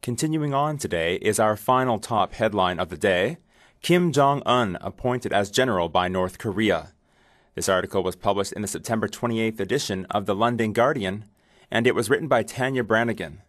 Continuing on today is our final top headline of the day: Kim Jong-un appointed as general by North Korea. This article was published in the September 28th edition of the London Guardian, and it was written by Tanya Brannigan.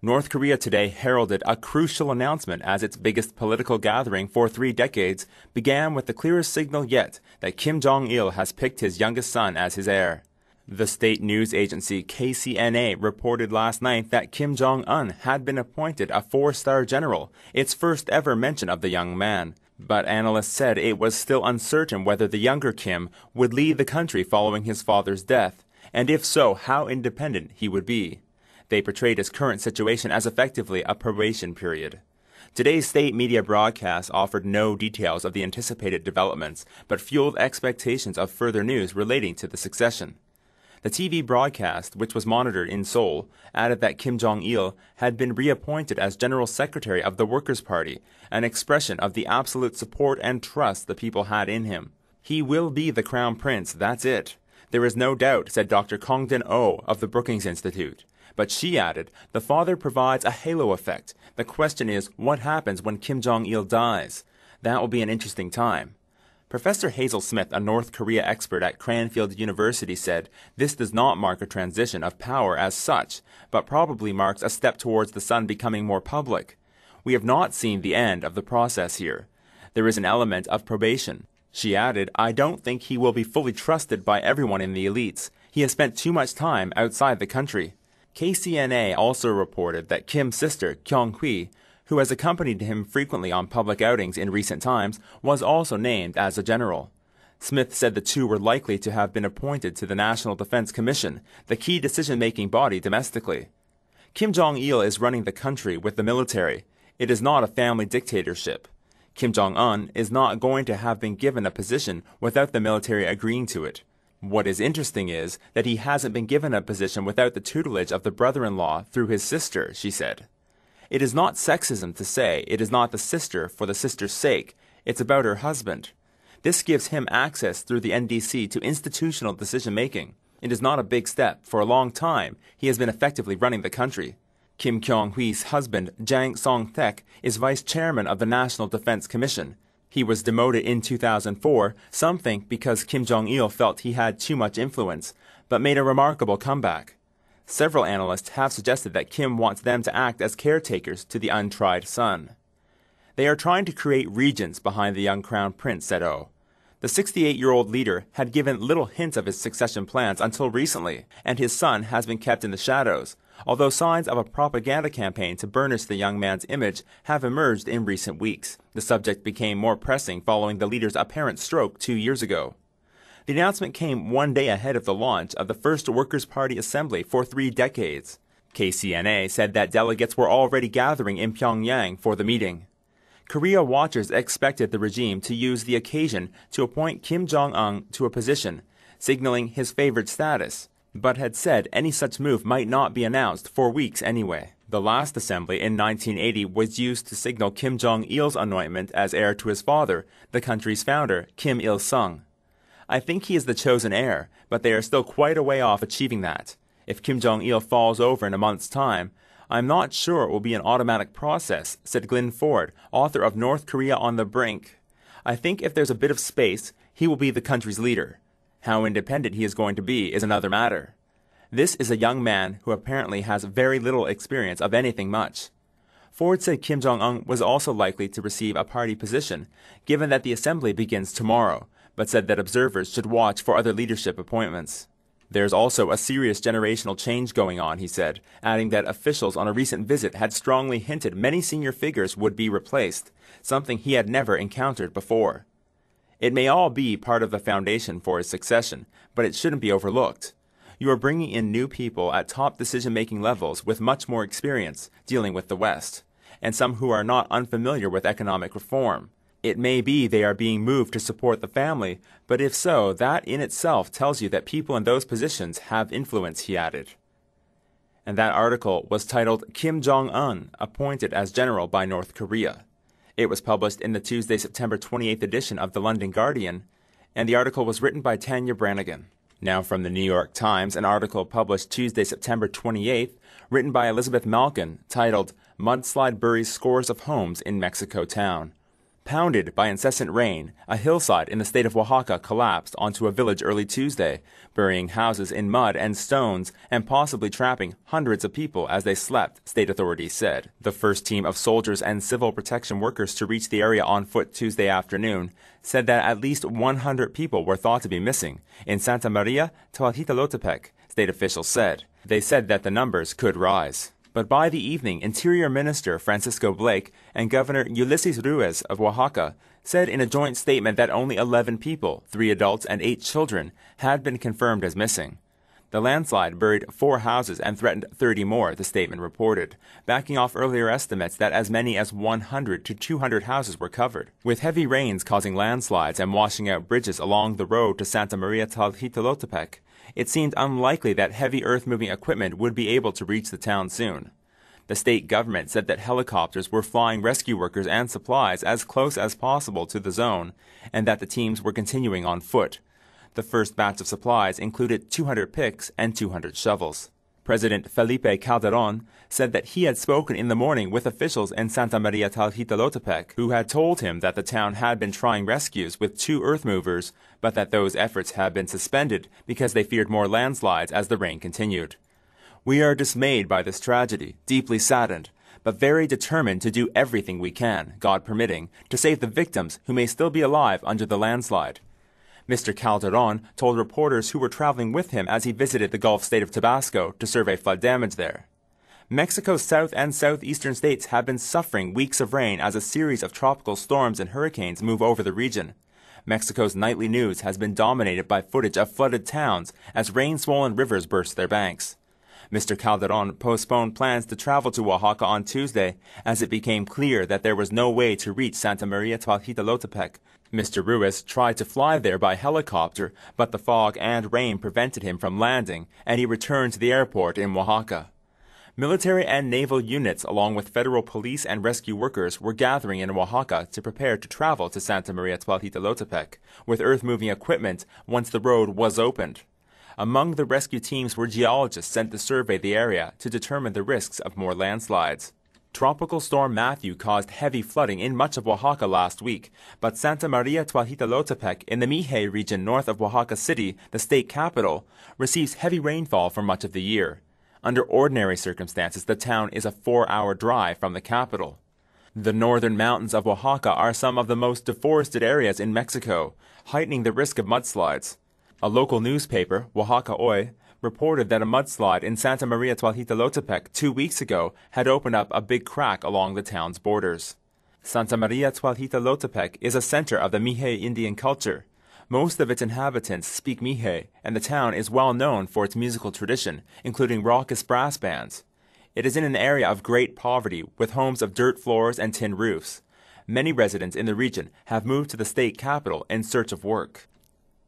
North Korea today heralded a crucial announcement as its biggest political gathering for 3 decades began with the clearest signal yet that Kim Jong-il has picked his youngest son as his heir. The state news agency KCNA reported last night that Kim Jong-un had been appointed a 4-star general, its first ever mention of the young man. But analysts said it was still uncertain whether the younger Kim would lead the country following his father's death, and if so, how independent he would be. They portrayed his current situation as effectively a probation period. Today's state media broadcast offered no details of the anticipated developments, but fueled expectations of further news relating to the succession. The TV broadcast, which was monitored in Seoul, added that Kim Jong-il had been reappointed as General Secretary of the Workers' Party, an expression of the absolute support and trust the people had in him. He will be the Crown Prince, that's it. There is no doubt, said Dr. Kongden Oh of the Brookings Institute. But she added, the father provides a halo effect. The question is, what happens when Kim Jong-il dies? That will be an interesting time. Professor Hazel Smith, a North Korea expert at Cranfield University, said this does not mark a transition of power as such, but probably marks a step towards the son becoming more public. We have not seen the end of the process here. There is an element of probation. She added, I don't think he will be fully trusted by everyone in the elites. He has spent too much time outside the country. KCNA also reported that Kim's sister, Kyung-hui, who has accompanied him frequently on public outings in recent times, was also named as a general. Smith said the two were likely to have been appointed to the National Defense Commission, the key decision-making body domestically. Kim Jong-il is running the country with the military. It is not a family dictatorship. Kim Jong-un is not going to have been given a position without the military agreeing to it. What is interesting is that he hasn't been given a position without the tutelage of the brother-in-law through his sister, she said. It is not sexism to say it is not the sister for the sister's sake. It's about her husband. This gives him access through the NDC to institutional decision-making. It is not a big step. For a long time, he has been effectively running the country. Kim Kyung-hui's husband, Jang Song-taek, is vice chairman of the National Defense Commission. He was demoted in 2004, some think because Kim Jong-il felt he had too much influence, but made a remarkable comeback. Several analysts have suggested that Kim wants them to act as caretakers to the untried son. They are trying to create regents behind the young crown prince, said Oh. The 68-year-old leader had given little hints of his succession plans until recently, and his son has been kept in the shadows, although signs of a propaganda campaign to burnish the young man's image have emerged in recent weeks. The subject became more pressing following the leader's apparent stroke 2 years ago. The announcement came 1 day ahead of the launch of the first Workers' Party assembly for 3 decades. KCNA said that delegates were already gathering in Pyongyang for the meeting. Korea watchers expected the regime to use the occasion to appoint Kim Jong-un to a position, signaling his favored status, but had said any such move might not be announced for weeks anyway. The last assembly in 1980 was used to signal Kim Jong-il's anointment as heir to his father, the country's founder, Kim Il-sung. I think he is the chosen heir, but they are still quite a way off achieving that. If Kim Jong-il falls over in a month's time, I'm not sure it will be an automatic process, said Glyn Ford, author of North Korea on the Brink. I think if there's a bit of space, he will be the country's leader. How independent he is going to be is another matter. This is a young man who apparently has very little experience of anything much. Ford said Kim Jong-un was also likely to receive a party position, given that the assembly begins tomorrow, but said that observers should watch for other leadership appointments. There's also a serious generational change going on, he said, adding that officials on a recent visit had strongly hinted many senior figures would be replaced, something he had never encountered before. It may all be part of the foundation for his succession, but it shouldn't be overlooked. You are bringing in new people at top decision-making levels with much more experience dealing with the West, and some who are not unfamiliar with economic reform. It may be they are being moved to support the family, but if so, that in itself tells you that people in those positions have influence, he added. And that article was titled Kim Jong-un Appointed as General by North Korea. It was published in the Tuesday, September 28th edition of the London Guardian, and the article was written by Tanya Brannigan. Now from the New York Times, an article published Tuesday, September 28th, written by Elizabeth Malkin, titled, "Mudslide Buries Scores of Homes in Mexico Town." Pounded by incessant rain, a hillside in the state of Oaxaca collapsed onto a village early Tuesday, burying houses in mud and stones and possibly trapping hundreds of people as they slept, state authorities said. The first team of soldiers and civil protection workers to reach the area on foot Tuesday afternoon said that at least 100 people were thought to be missing in Santa Maria Tlahuitolotepec, state officials said. They said that the numbers could rise. But by the evening, Interior Minister Francisco Blake and Governor Ulysses Ruiz of Oaxaca said in a joint statement that only 11 people, 3 adults and 8 children, had been confirmed as missing. The landslide buried 4 houses and threatened 30 more, the statement reported, backing off earlier estimates that as many as 100 to 200 houses were covered. With heavy rains causing landslides and washing out bridges along the road to Santa Maria Tlahuitolotepec, it seemed unlikely that heavy earth-moving equipment would be able to reach the town soon. The state government said that helicopters were flying rescue workers and supplies as close as possible to the zone, and that the teams were continuing on foot. The first batch of supplies included 200 picks and 200 shovels. President Felipe Calderón said that he had spoken in the morning with officials in Santa Maria Tlahuitolotepec who had told him that the town had been trying rescues with 2 earth movers, but that those efforts had been suspended because they feared more landslides as the rain continued. "We are dismayed by this tragedy, deeply saddened, but very determined to do everything we can, God permitting, to save the victims who may still be alive under the landslide." Mr. Calderón told reporters who were traveling with him as he visited the Gulf state of Tabasco to survey flood damage there. Mexico's south and southeastern states have been suffering weeks of rain as a series of tropical storms and hurricanes move over the region. Mexico's nightly news has been dominated by footage of flooded towns as rain-swollen rivers burst their banks. Mr. Calderón postponed plans to travel to Oaxaca on Tuesday as it became clear that there was no way to reach Santa Maria Tlahuitolotepec. Mr. Ruiz tried to fly there by helicopter, but the fog and rain prevented him from landing, and he returned to the airport in Oaxaca. Military and naval units, along with federal police and rescue workers, were gathering in Oaxaca to prepare to travel to Santa Maria Tlahuitolotepec with earth-moving equipment once the road was opened. Among the rescue teams were geologists sent to survey the area to determine the risks of more landslides. Tropical Storm Matthew caused heavy flooding in much of Oaxaca last week, but Santa Maria Tlahuitolotepec in the Mije region north of Oaxaca City, the state capital, receives heavy rainfall for much of the year. Under ordinary circumstances, the town is a 4-hour drive from the capital. The northern mountains of Oaxaca are some of the most deforested areas in Mexico, heightening the risk of mudslides. A local newspaper, Oaxaca Hoy, reported that a mudslide in Santa Maria Tlahuitolotepec 2 weeks ago had opened up a big crack along the town's borders. Santa Maria Tlahuitolotepec is a center of the Mije Indian culture. Most of its inhabitants speak Mije, and the town is well known for its musical tradition, including raucous brass bands. It is in an area of great poverty, with homes of dirt floors and tin roofs. Many residents in the region have moved to the state capital in search of work.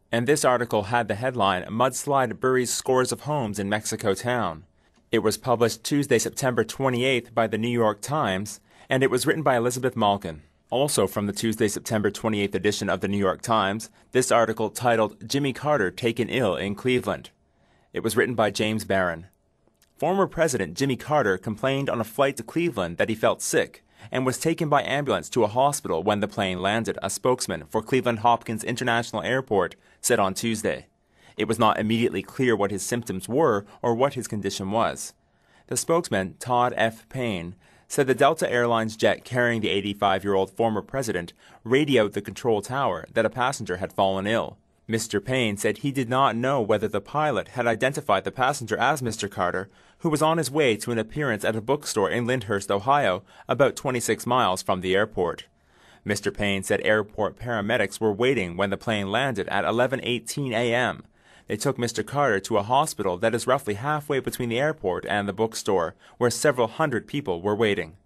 And this article had the headline, "Mudslide Buries Scores of Homes in Mexico Town." It was published Tuesday, September 28th by the New York Times, and it was written by Elizabeth Malkin. Also from the Tuesday, September 28th edition of the New York Times, this article titled, "Jimmy Carter Taken Ill in Cleveland." It was written by James Barron. Former President Jimmy Carter complained on a flight to Cleveland that he felt sick and was taken by ambulance to a hospital when the plane landed, a spokesman for Cleveland Hopkins International Airport said on Tuesday. It was not immediately clear what his symptoms were or what his condition was. The spokesman, Todd F. Payne, said the Delta Airlines jet carrying the 85-year-old former president radioed the control tower that a passenger had fallen ill. Mr. Payne said he did not know whether the pilot had identified the passenger as Mr. Carter, who was on his way to an appearance at a bookstore in Lyndhurst, Ohio, about 26 miles from the airport. Mr. Payne said airport paramedics were waiting when the plane landed at 11:18 a.m. They took Mr. Carter to a hospital that is roughly halfway between the airport and the bookstore, where several hundred people were waiting.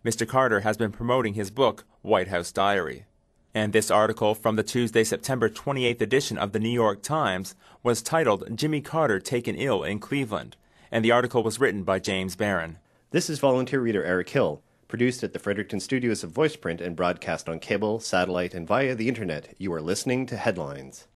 Mr. Carter has been promoting his book, White House Diary. And this article from the Tuesday, September 28th edition of the New York Times was titled, "Jimmy Carter Taken Ill in Cleveland," and the article was written by James Barron. This is volunteer reader Eric Hill, produced at the Fredericton studios of VoicePrint and broadcast on cable, satellite, and via the internet. You are listening to Headlines.